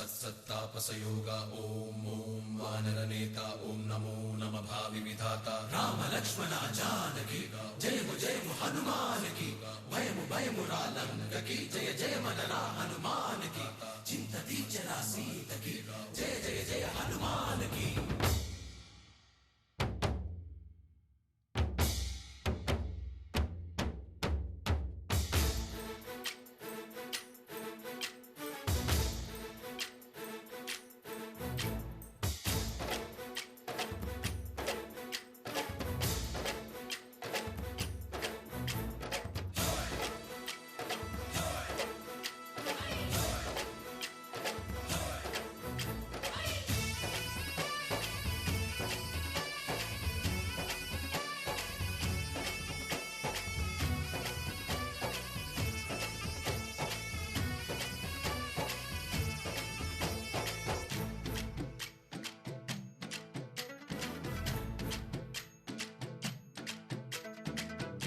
सत्सत्तापसयोग ओम ओम वानरनेता ओम नमो नमः भावि विधाता राम लक्ष्मण जानकी जय हनुमान की भयमु रालंक की जय मनरा हनुमान की चिंतती चला सीत की जय हनुमान की।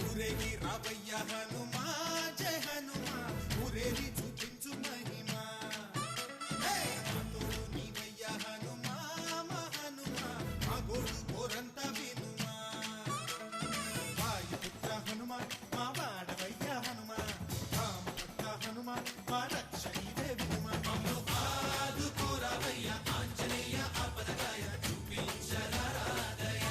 ఊరేగి రావయ్య హనుమా జయ హనుమా ఊరేగి చూపించు మహిమా తోడు నీవయ్య హనుమా మా హనుమా మా గోడు కోరంత వినుమా వాయుపుత్ర హనుమా మా వాడవయ్య హనుమా రామపుత్ర హనుమా మా రక్ష ఇదే వినుమా మమ్ము ఆదుకోరావయ్య ఆంజనేయ ఆపదగాయ చూపించరాదయ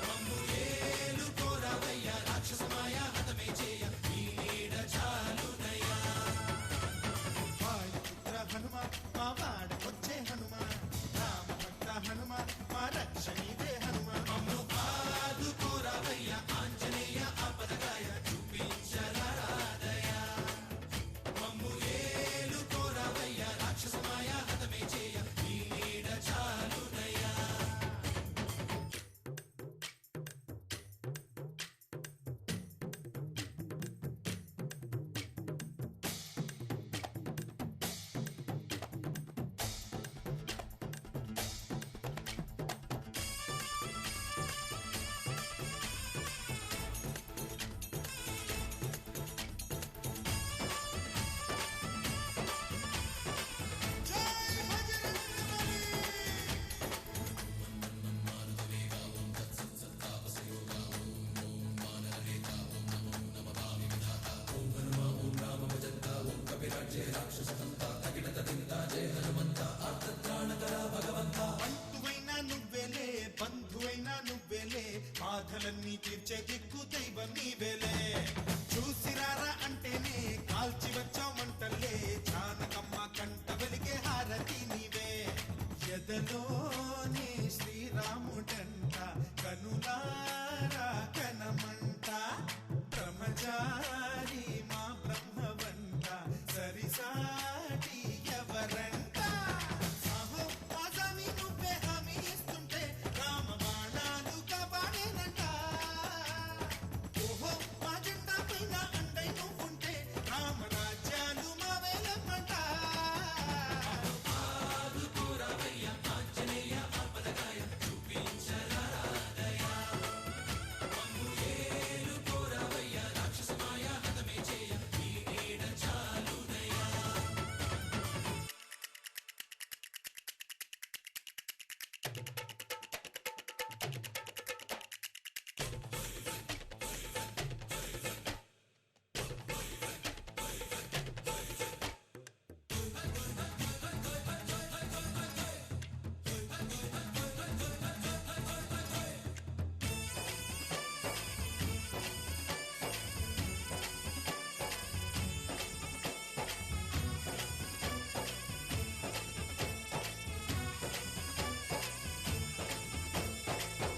మమ్ము ఏలుకోరావయ్య రాక్షసమాయ హతమే చేయ ఈ నీడ చాలునయ్యా వాయుపుత్ర హనుమా మా వాడకొచ్చే హనుమా రామభక్త హనుమా మా రక్ష ఇదే హనుమా మమ్ము ఆదుకోరావయ్య ఆంజనేయ ఆపదగాయ చూపించరాదయ మమ్ము ఏలుకోరావయ్య రాక్షసమాయ హతమే చేయ ఈ నీడ చాలునయ్యా। బంధువైనా నువ్వేలే బంధువైనా నువ్వేలే బాధలన్నీ తీర్చే దిక్కు దైవం నీవేలే చూసిరారా అంటేనే కాల్చి వచ్చామంటలే జానకమ్మ కంట వెలిగే హారతి నీవే ఎదలోనే శ్రీరాముడంట కనులారా కనమంట బ్రహ్మచారి మా బ్రహ్మవంట సరిసాటి ఎవరంట సాహో ఆజామి నువ్వే హామీ ఇస్తుంటే రామ బాణాలు కాపాడేనంట ఓహో మా జెండా పైన అండై నువ్వుంటే రామ రాజ్యాలు మా వేలమంట ఆదుకోరావయ్య ఆంజనేయ ఆపదగాయ చూపించరాదయ మమ్ము ఏలుకోరావయ్య రాక్షసమాయ హతమే చేయ ఈ నీడ చాలునయ్యా।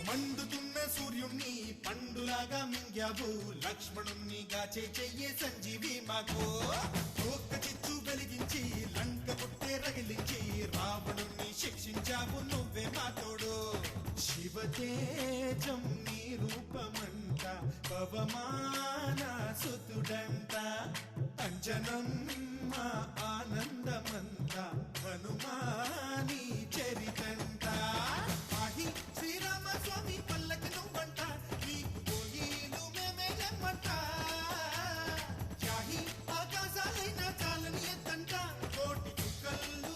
మండుతున్న సూర్యుణ్ణి పండులాగా మింగావు లక్ష్మణుణ్ణి గాచే చెయ్యే సంజీవి మాకు ఒక్క చిచ్చు వెలిగించి లంక కొట్టే రగిలించి రావణుణ్ణి శిక్షించావు నువ్వే మా తోడు శివతేజం నీ రూపమంట పవమాన సుతుడంట అంజనం మా ఆనందమంత హనుమాని చరితంట ఆహి శ్రీరామ స్వామి పల్లకి నువ్వంట నీకు పోయిలు మేమేలమ్మంట యాహి ఆకాశాలైనా చాలని ఎత్తంట కోటి చుక్కలు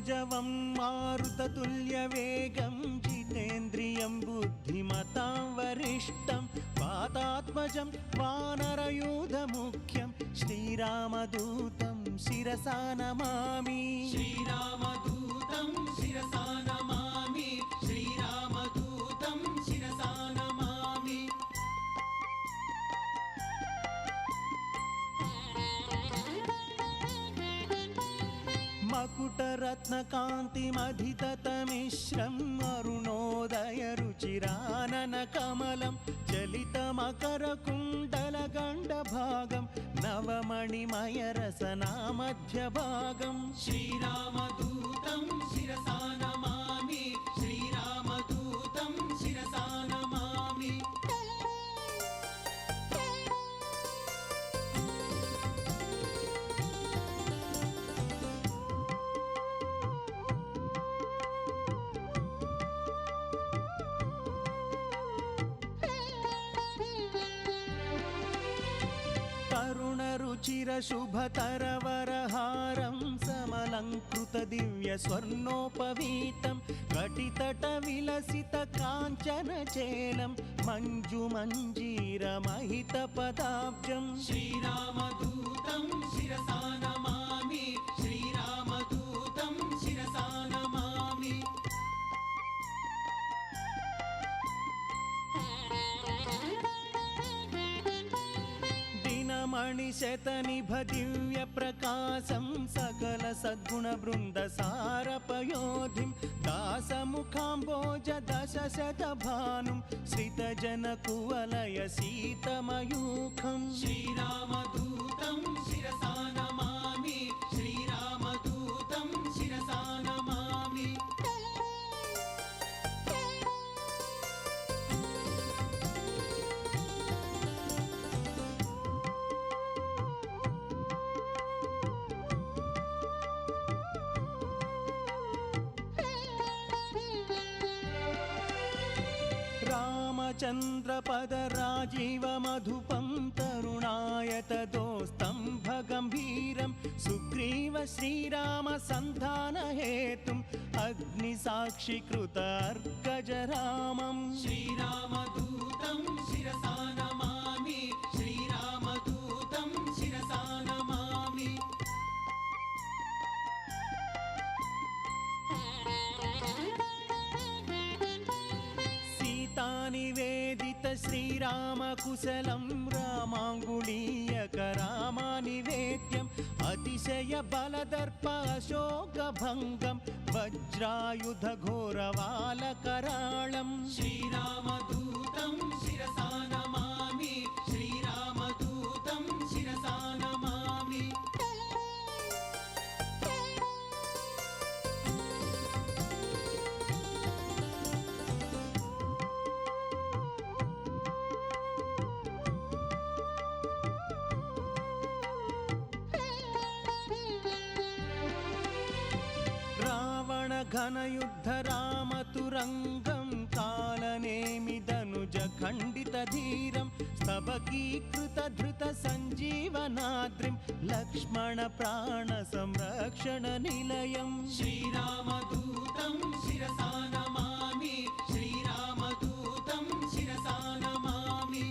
मनोजवं मारुततुल्यवेगं जितेन्द्रियं बुद्धिमतां वरिष्ठं वातात्मजं वानरयूथमुख्यं श्रीरामदूतं शिरसा नमामि। श्रीरामदूतं शिरसा नमामि। श्रीरामदूतं शिरसा नमामि। मकुटरत्नकान्तिमधिततमिश्रम् अरुणोदयरुचिराननकमलं चलितमकरकुण्डलगण्डभागं नवमणिमयरसनामध्यभागम् श्रीरामदूतं शिरसा नमामि। श्रीरामदूतं शिरसा नमामि। तरुणरुचिरशुभतरवरहारं समलङ्कृतदिव्यस्वर्णोपवीतं कटितटविलसितकाञ्चनचेलं मञ्जुमञ्जीरमहितपदाब्जम् श्रीरामदूतं शिरसा नमामि। श्रीरामदूतं शिरसा नमामि। मणिशतनिभदिव्यप्रकाशं सकलसद्गुणवृन्दसारपयोधिं दासमुखाम्बोजदशशतभानुं श्रितजनकुवलयसीतमयूखम् श्रीरामदूतं शिरसा नमामि। श्रीरामदूतं शिरसा नमामि। रामचन्द्रपदराजीवमधुपं तरुणायतदोस्तम्भगम्भीरं सुग्रीव श्रीरामसन्धानहेतुम् अग्निसाक्षिकृत अर्कजरामम् श्रीरामदूतं शिरसा नमामि। श्रीरामदूतं शिरसा नमामि। निवेदित श्रीरामकुशलं रामाङ्गुलीयकरामानिवेद्यम् अतिशय बलदर्प अशोकभङ्गं वज्रायुधघोरवालकराळम् श्रीरामदूतं शिरसा नमामि। श्रीरामदूतं शिरसा नमामि। घनयुद्ध रामतुरङ्गं कालनेमिदनुजखण्डितधीरं स्तबकीकृतधृतसञ्जीवनाद्रिं लक्ष्मणप्राणसंरक्षणनिलयम् श्रीरामदूतं शिरसा नमामि। श्रीरामदूतं शिरसा नमामि।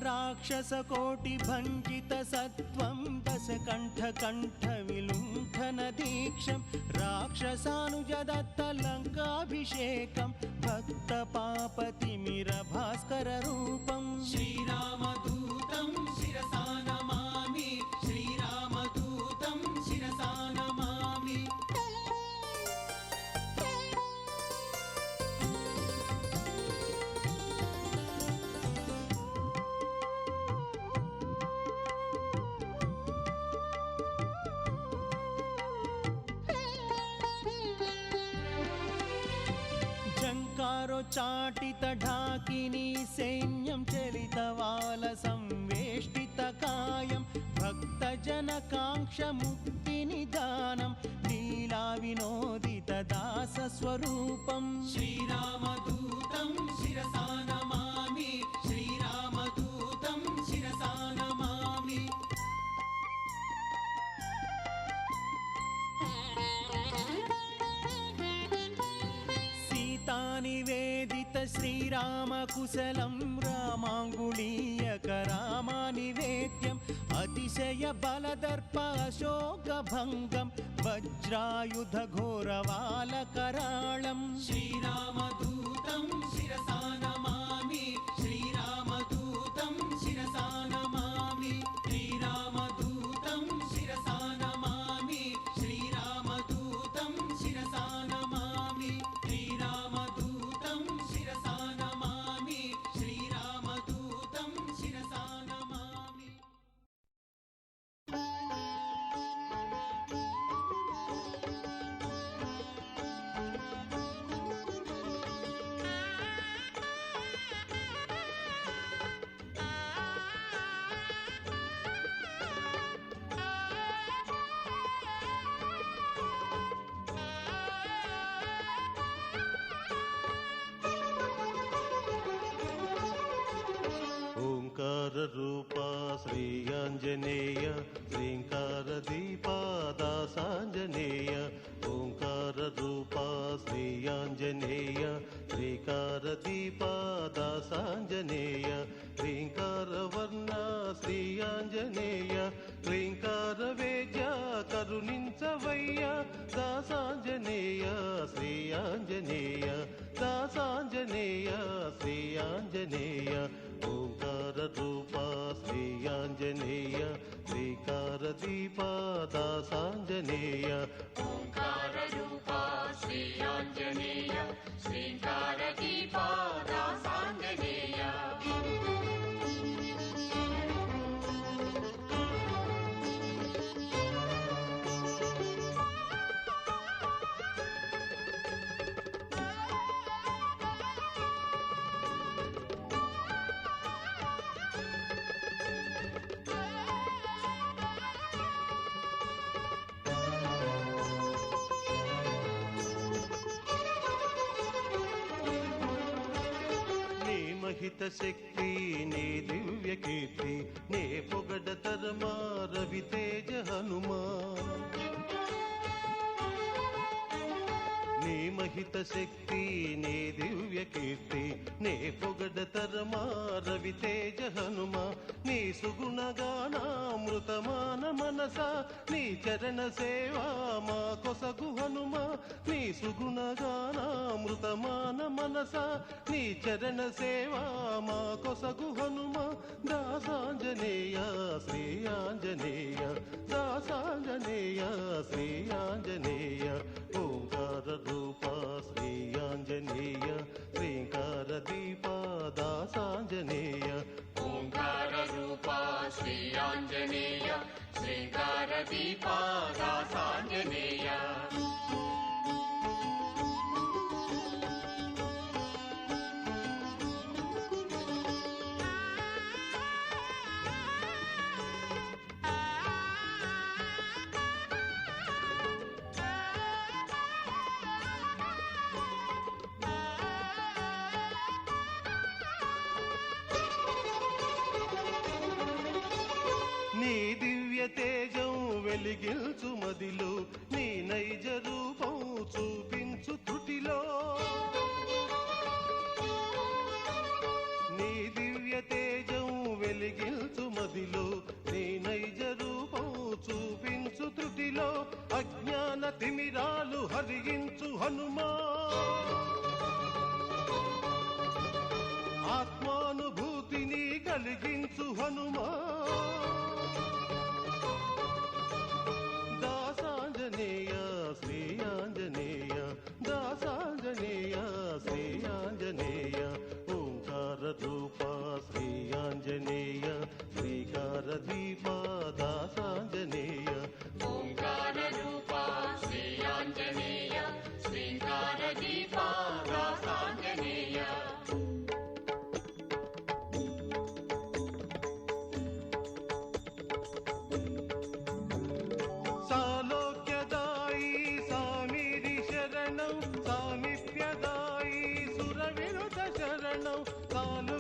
राक्षसकोटिभञ्जितसत्त्वं दशकण्ठकण्ठविलुण्ठनदीक्षं राक्षसानुजदत्तलङ्काभिषेकं भक्तपापतिमिरभास्कररूपम् श्रीरामदूतं शिरसा नमामि। श्रीरामदूतं शिरसा नमामि। चाटितढाकिनी सैन्यं चलितवालसंवेष्टितकायं भक्तजनकाङ्क्षमुक्तिनिदानं लीलाविनोदितदासस्वरूपम् श्रीरामदूतं शिरसा नमामि। श्रीरामदूतं నివేదిత శ్రీరామకుశలం రామాంగుళీయక రామానివేద్యం అతిశయ బలదర్ప అశోకభంగం వజ్రాయుధ ఘోరవాలకరాళం శ్రీరామదూతం శిరసా నమామి శ్రీరామదూతం శిరసా నమామి శ్రీరామదూతం శిరసా నమామి శ్రీరామదూతం శిరసా నమామి శ్రీరామదూతం శిరసా నమామి శ్రీరామదూతం శిరసా నమామి. ఓంకార రూప శ్రీ ఆంజనేయ శ్రీంకార దీప దాసాంజనేయ ఓంకార రూప శ్రీ ఆంజనేయ శ్రీకార దీప దాసాంజనేయ శ్రీంకార వర్ణ శ్రీ ఆంజనేయ శ్రీంకార వేద్య కరుణించవయ్య దాసాంజనేయ శ్రీ ఆంజనేయ దాసాంజనేయ శ్రీ ఆంజనేయ ఓంకార రూప శ్రీ ఆంజనేయ శ్రీకార దీప దాసాంజనేయ ఓంకార రూప శ్రీ ఆంజనేయ శ్రీకార దీప దాసాంజనేయ. మహిత శక్తి నీ దివ్య కీర్తి నే పొగడ తరమా రవితేజ హనుమా నీ మహిత శక్తి నీ దివ్య కీర్తి నే పొగడ తరమా రవితేజ హనుమా నీ సుగుణగానామృతమాన మనస నీ చరణ సేవా మా కొసగు హనుమా నీ సుగుణగానామృతమాన మనస నీ చరణ సేవా మా కొసగు హనుమా దాసాంజనేయ శ్రీ ఆంజనేయ దాసాంజనేయ శ్రీ ఆంజనేయ ఓంకార రూప శ్రీ ఆంజనేయ శ్రీకార దీప దాసాంజనేయ ఓంకార రూప శ్రీ ఆంజనేయ శ్రీకార దీప దాసాంజనేయ. నీ దివ్య తేజం వెలిగిల్చు మదిలో నీ నైజ రూపం చూపించు త్రుటిలో నీ దివ్య తేజం వెలిగిల్చు మదిలో నీ నైజ రూపం చూపించు త్రుటిలో అజ్ఞాన తిమిరాలు హరించు హనుమా ఆత్మానుభూతిని కలిగించు హనుమా దాసాంజనేయ శ్రీ ఆంజనేయ దాసాంజనేయ శ్రీ ఆంజనేయ ఓంకార రూప శ్రీ ఆంజనేయ శ్రీకార దీప దాసాంజనేయ ఓంకార రూప శ్రీ ఆంజనేయ శ్రీకార దీప దాసాంజనేయ. సాలోక్యదాయి సామిరి శరణం సామిప్యదాయి సురవిరుద శరణం సాలు